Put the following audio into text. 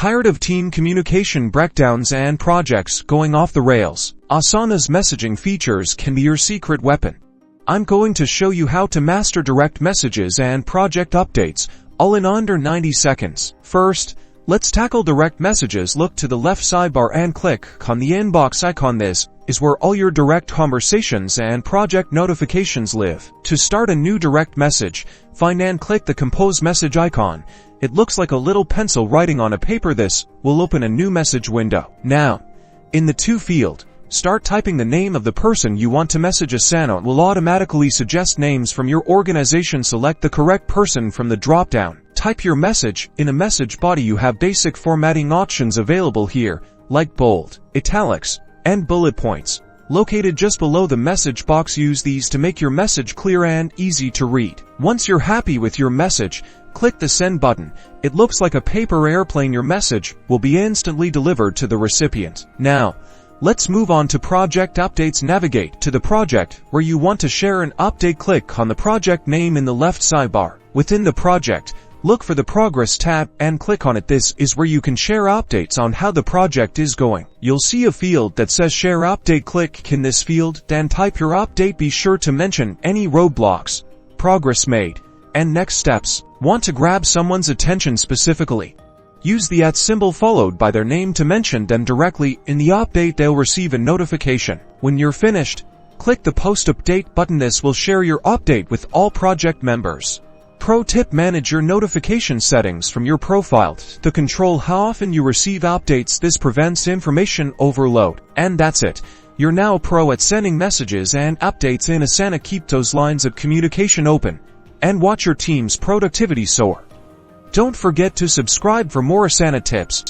Tired of team communication breakdowns and projects going off the rails? Asana's messaging features can be your secret weapon. I'm going to show you how to master direct messages and project updates, all in under 90 seconds. First, let's tackle direct messages. Look to the left sidebar and click on the inbox icon. This is where all your direct conversations and project notifications live. To start a new direct message, find and click the compose message icon. It looks like a little pencil writing on a paper. This will open a new message window. Now, in the to field, start typing the name of the person you want to message. Asana will automatically suggest names from your organization. Select the correct person from the drop-down. Type your message. In a message body, you have basic formatting options available here, like bold, italics, and bullet points. Located just below the message box, use these to make your message clear and easy to read. Once you're happy with your message, click the send button. It looks like a paper airplane. Your message will be instantly delivered to the recipient. Now, let's move on to project updates. Navigate to the project where you want to share an update. Click on the project name in the left sidebar. Within the project, look for the Progress tab and click on it. This is where you can share updates on how the project is going. You'll see a field that says Share Update. Click in this field, then type your update. Be sure to mention any roadblocks, progress made, and next steps. Want to grab someone's attention specifically? Use the @ symbol followed by their name to mention them directly in the update. They'll receive a notification. When you're finished, click the Post Update button. This will share your update with all project members. Pro tip: manage your notification settings from your profile to control how often you receive updates. This prevents information overload. And that's it. You're now a pro at sending messages and updates in Asana. Keep those lines of communication open and watch your team's productivity soar. Don't forget to subscribe for more Asana tips.